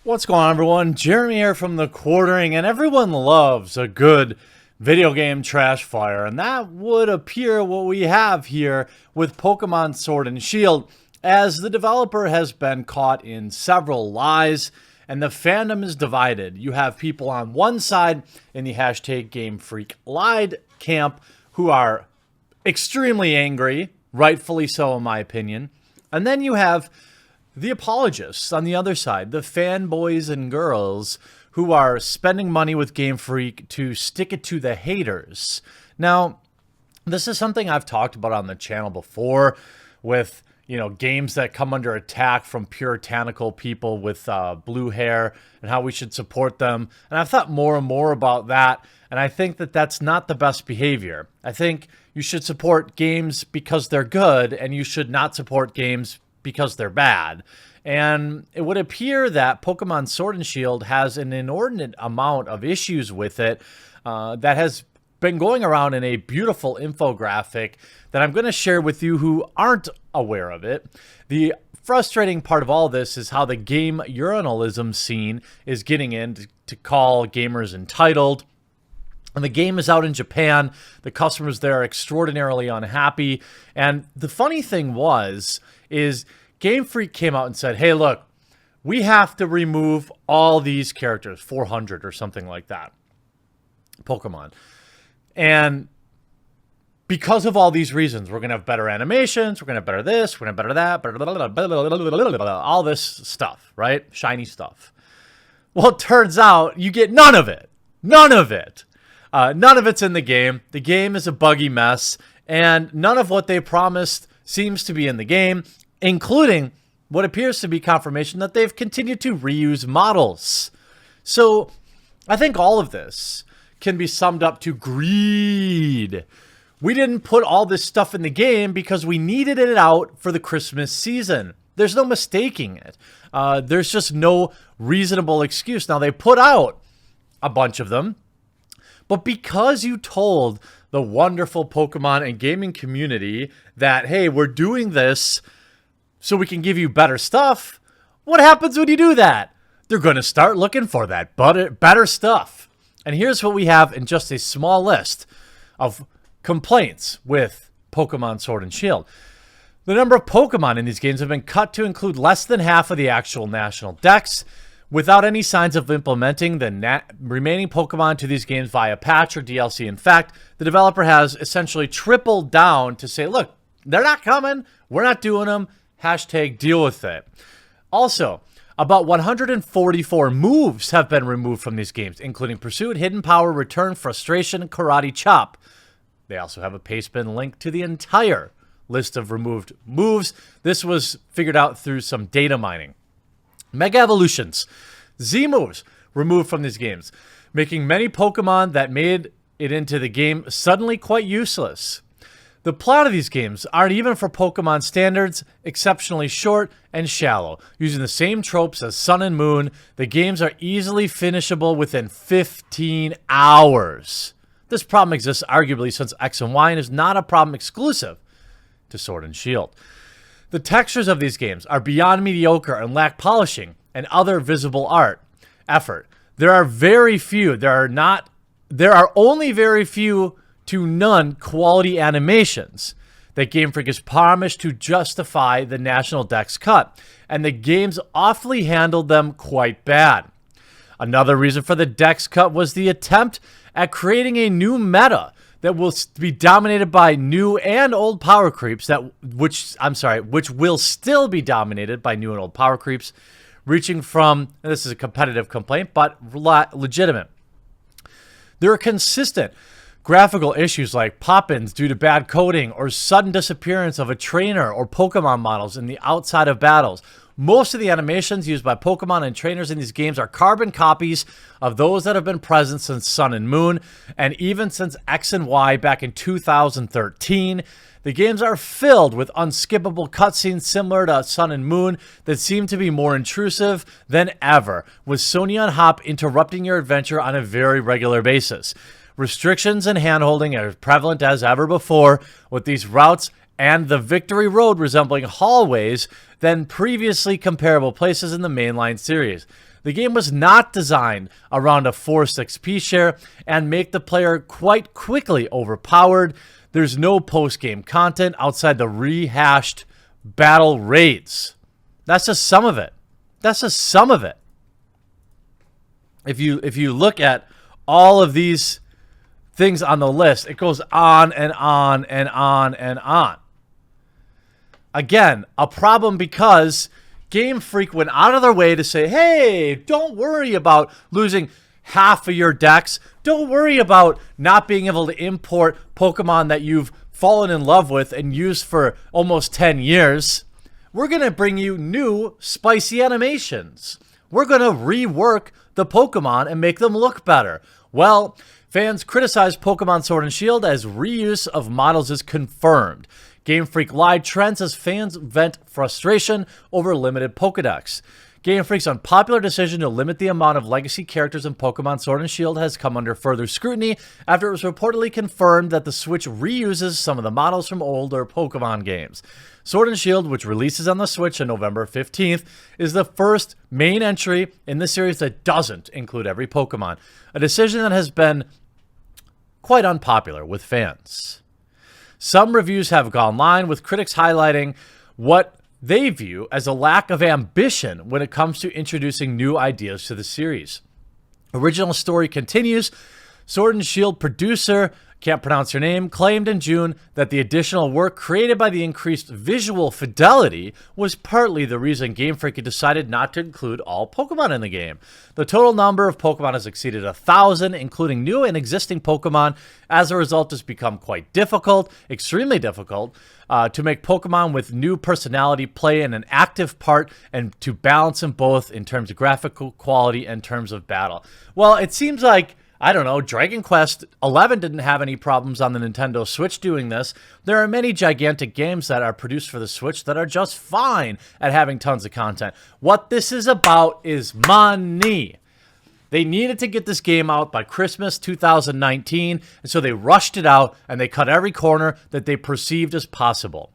What's going on, everyone? Jeremy here from The Quartering, and everyone loves a good video game trash fire, and that would appear what we have here with Pokemon Sword and Shield, as the developer has been caught in several lies, and the fandom is divided. You have people on one side in the hashtag Gamefreaklied camp who are extremely angry, rightfully so in my opinion, and then you have the apologists on the other side, the fanboys and girls who are spending money with Game Freak to stick it to the haters. Now, this is something I've talked about on the channel before with, games that come under attack from puritanical people with blue hair and how we should support them. And I've thought more and more about that. And I think that that's not the best behavior. I think you should support games because they're good, and you should not support games because they're bad. And it would appear that Pokemon Sword and Shield has an inordinate amount of issues with it that has been going around in a beautiful infographic that I'm going to share with you who aren't aware of it. The frustrating part of all this is how the game urinalism scene is getting in to call gamers entitled. And the game is out in Japan. The customers there are extraordinarily unhappy. And the funny thing is Game Freak came out and said, hey, look, we have to remove all these characters, 400 or something like that, Pokemon. And because of all these reasons, we're going to have better animations, we're going to have better this, we're going to have better that, all this stuff, right? Shiny stuff. Well, it turns out you get none of it. None of it. None of it's in the game. The game is a buggy mess, and none of what they promised seems to be in the game, including what appears to be confirmation that they've continued to reuse models. So I think all of this can be summed up to greed. We didn't put all this stuff in the game because we needed it out for the Christmas season. There's no mistaking it. There's just no reasonable excuse. Now, they put out a bunch of them, but because you told the wonderful Pokemon and gaming community that, hey, we're doing this so we can give you better stuff, what happens when you do that? They're going to start looking for that better stuff. And here's what we have in just a small list of complaints with Pokemon Sword and Shield. The number of Pokemon in these games have been cut to include less than half of the actual national dex, without any signs of implementing the remaining Pokemon to these games via patch or DLC. In fact, the developer has essentially tripled down to say, look, they're not coming, we're not doing them, hashtag deal with it. Also, about 144 moves have been removed from these games, including Pursuit, Hidden Power, Return, Frustration, and Karate Chop. They also have a pastebin link to the entire list of removed moves. This was figured out through some data mining. Mega Evolutions, Z moves removed from these games, making many Pokemon that made it into the game suddenly quite useless. The plot of these games aren't even for Pokemon standards, exceptionally short and shallow. Using the same tropes as Sun and Moon, the games are easily finishable within 15 hours. This problem exists arguably since X and Y and is not a problem exclusive to Sword and Shield. The textures of these games are beyond mediocre and lack polishing and other visible effort. There are very few, there are only very few to none quality animations that Game Freak has promised to justify the national dex cut, and the games awfully handled them quite bad. Another reason for the dex cut was the attempt at creating a new meta that will be dominated by new and old power creeps which will still be dominated by new and old power creeps, reaching from, and this is a competitive complaint, but legitimate. There are consistent graphical issues like pop-ins due to bad coding or sudden disappearance of a trainer or Pokemon models in the outside of battles. Most of the animations used by Pokemon and trainers in these games are carbon copies of those that have been present since Sun and Moon, and even since X and Y back in 2013. The games are filled with unskippable cutscenes similar to Sun and Moon that seem to be more intrusive than ever, with Sonia and Hop interrupting your adventure on a very regular basis. Restrictions and handholding are prevalent as ever before, with these routes and the Victory Road resembling hallways than previously comparable places in the mainline series. The game was not designed around a forced XP share and make the player quite quickly overpowered. There's no post-game content outside the rehashed battle raids. That's just some of it. That's just some of it. If you look at all of these things on the list, it goes on and on and on and on. Again, a problem because Game Freak went out of their way to say, hey, don't worry about losing half of your decks. Don't worry about not being able to import Pokemon that you've fallen in love with and used for almost 10 years. We're going to bring you new spicy animations. We're going to rework the Pokemon and make them look better. Well, fans criticized Pokemon Sword and Shield as reuse of models is confirmed. Gamefreaklied trends as fans vent frustration over limited Pokedex. Game Freak's unpopular decision to limit the amount of legacy characters in Pokemon Sword and Shield has come under further scrutiny after it was reportedly confirmed that the Switch reuses some of the models from older Pokemon games. Sword and Shield, which releases on the Switch on November 15th, is the first main entry in the series that doesn't include every Pokemon, a decision that has been quite unpopular with fans. Some reviews have gone online, with critics highlighting what they view as a lack of ambition when it comes to introducing new ideas to the series. Original story continues. Sword and Shield producer, can't pronounce her name, claimed in June that the additional work created by the increased visual fidelity was partly the reason Game Freak had decided not to include all Pokemon in the game. The total number of Pokemon has exceeded 1,000, including new and existing Pokemon. As a result, it's become quite difficult, extremely difficult, to make Pokemon with new personality play in an active part and to balance them both in terms of graphical quality and terms of battle. Well, it seems like, I don't know, Dragon Quest XI didn't have any problems on the Nintendo Switch doing this. There are many gigantic games that are produced for the Switch that are just fine at having tons of content. What this is about is money. They needed to get this game out by Christmas 2019, and so they rushed it out and they cut every corner that they perceived as possible.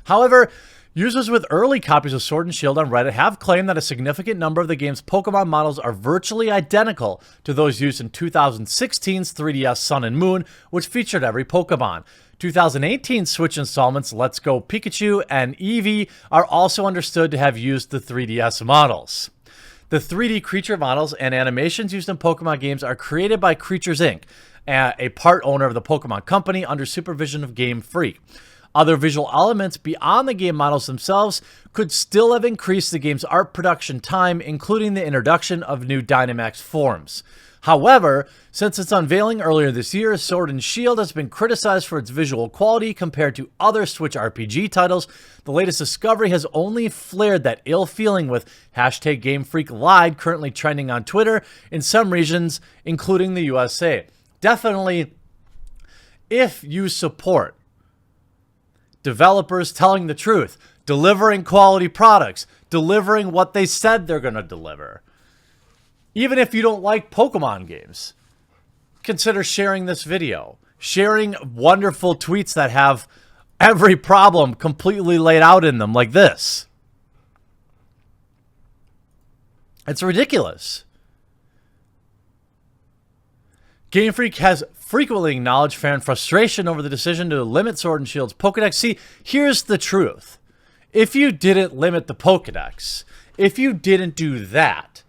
However, users with early copies of Sword and Shield on Reddit have claimed that a significant number of the game's Pokemon models are virtually identical to those used in 2016's 3DS Sun and Moon, which featured every Pokemon. 2018 Switch installments Let's Go Pikachu and Eevee are also understood to have used the 3DS models. The 3D creature models and animations used in Pokemon games are created by Creatures Inc., a part owner of the Pokemon Company under supervision of Game Freak. Other visual elements beyond the game models themselves could still have increased the game's art production time, including the introduction of new Dynamax forms. However, since its unveiling earlier this year, Sword and Shield has been criticized for its visual quality compared to other Switch RPG titles. The latest discovery has only flared that ill feeling, with hashtag Gamefreaklied currently trending on Twitter in some regions, including the USA. Definitely, if you support developers telling the truth, delivering quality products, delivering what they said they're going to deliver, even if you don't like Pokemon games, consider sharing this video, sharing wonderful tweets that have every problem completely laid out in them like this. It's ridiculous. Game Freak has frequently acknowledged fan frustration over the decision to limit Sword and Shield's Pokedex. See, here's the truth. If you didn't limit the Pokedex, if you didn't do that,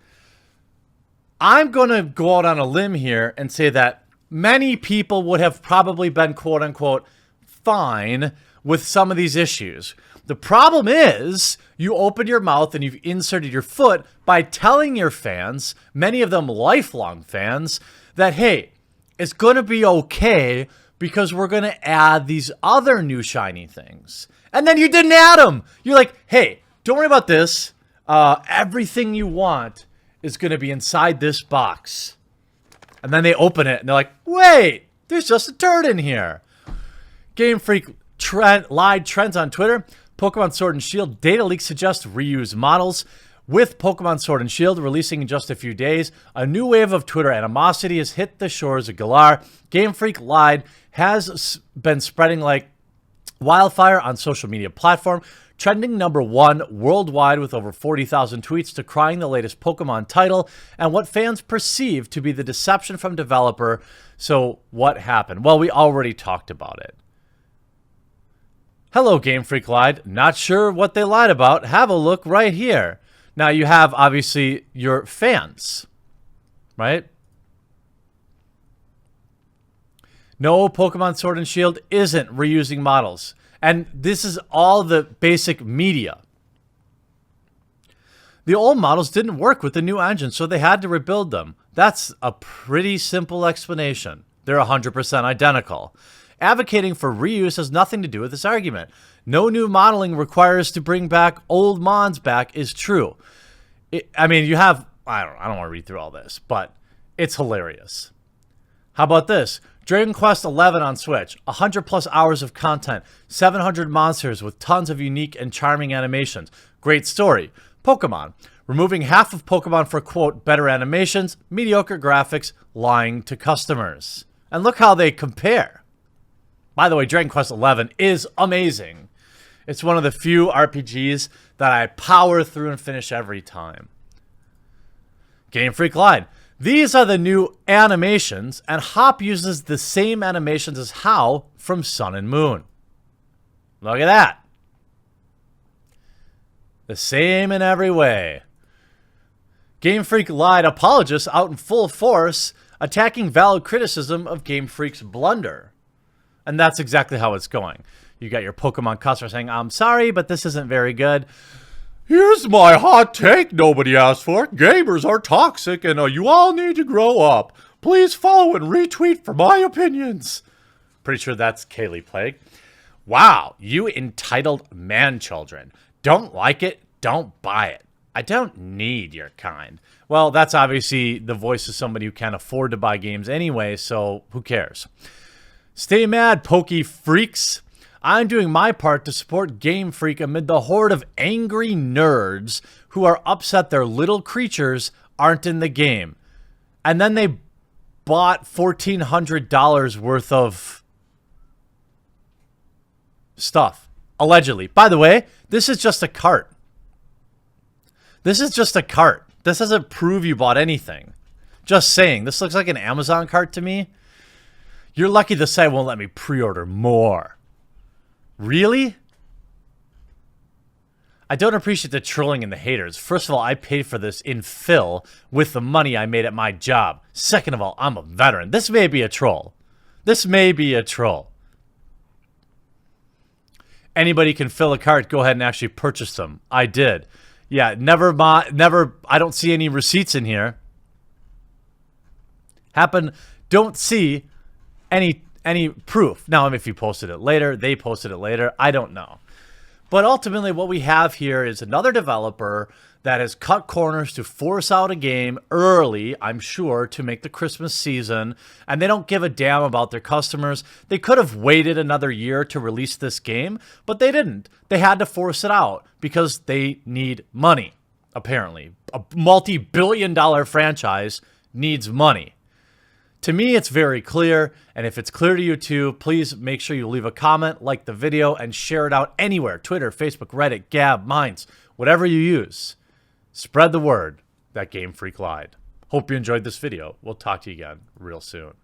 I'm going to go out on a limb here and say that many people would have probably been, quote unquote, fine with some of these issues. The problem is you open your mouth and you've inserted your foot by telling your fans, many of them lifelong fans, that, hey, it's going to be okay because we're going to add these other new shiny things. And then you didn't add them. You're like, hey, don't worry about this. Everything you want is going to be inside this box. And then they open it and they're like, wait, there's just a turd in here. Game Freak lied trends on Twitter. Pokemon Sword and Shield data leaks suggest reused models. With Pokemon Sword and Shield releasing in just a few days, a new wave of Twitter animosity has hit the shores of Galar. Game Freak lied has been spreading like wildfire on social media platform, trending #1 worldwide with over 40,000 tweets decrying the latest Pokemon title and what fans perceive to be the deception from developer. So what happened? Well, we already talked about it. Hello, Gamefreaklied. Not sure what they lied about? Have a look right here. Now, you have, obviously, your fans, right? No, Pokemon Sword and Shield isn't reusing models. And this is all the basic media. The old models didn't work with the new engine, so they had to rebuild them. That's a pretty simple explanation. They're 100% identical. Advocating for reuse has nothing to do with this argument. No new modeling requires to bring back old mons back is true. I mean, you have... I don't want to read through all this, but it's hilarious. How about this? Dragon Quest XI on Switch, 100 plus hours of content, 700 monsters with tons of unique and charming animations. Great story. Pokemon, removing half of Pokemon for, quote, better animations, mediocre graphics, lying to customers. And look how they compare. By the way, Dragon Quest XI is amazing. It's one of the few RPGs that I power through and finish every time. Gamefreaklied. These are the new animations, and Hop uses the same animations as How from Sun and Moon. Look at that. The same in every way. Gamefreaklied apologists out in full force, attacking valid criticism of Game Freak's blunder. And that's exactly how it's going. You got your Pokemon customer saying, I'm sorry, but this isn't very good. Here's my hot take nobody asked for. Gamers are toxic and you all need to grow up. Please follow and retweet for my opinions. Pretty sure that's Kaylee Plague. Wow, you entitled man-children. Don't like it, don't buy it. I don't need your kind. Well, that's obviously the voice of somebody who can't afford to buy games anyway, so who cares? Stay mad, Pokey Freaks. I'm doing my part to support Game Freak amid the horde of angry nerds who are upset their little creatures aren't in the game. And then they bought $1,400 worth of stuff, allegedly. By the way, this is just a cart. This is just a cart. This doesn't prove you bought anything. Just saying. This looks like an Amazon cart to me. You're lucky the site won't let me pre-order more. Really? I don't appreciate the trolling and the haters. First of all, I paid for this in fill with the money I made at my job. Second of all, I'm a veteran. This may be a troll. This may be a troll. Anybody can fill a cart. Go ahead and actually purchase them. I did. Yeah, never. I don't see any receipts in here. Don't see any proof. Now, if you posted it later, they posted it later, I don't know. But ultimately, what we have here is another developer that has cut corners to force out a game early, I'm sure, to make the Christmas season, and they don't give a damn about their customers. They could have waited another year to release this game, but they didn't. They had to force it out because they need money, apparently. A multi-billion-dollar franchise needs money. To me, it's very clear, and if it's clear to you too, please make sure you leave a comment, like the video, and share it out anywhere. Twitter, Facebook, Reddit, Gab, Minds, whatever you use. Spread the word that Game Freak lied. Hope you enjoyed this video. We'll talk to you again real soon.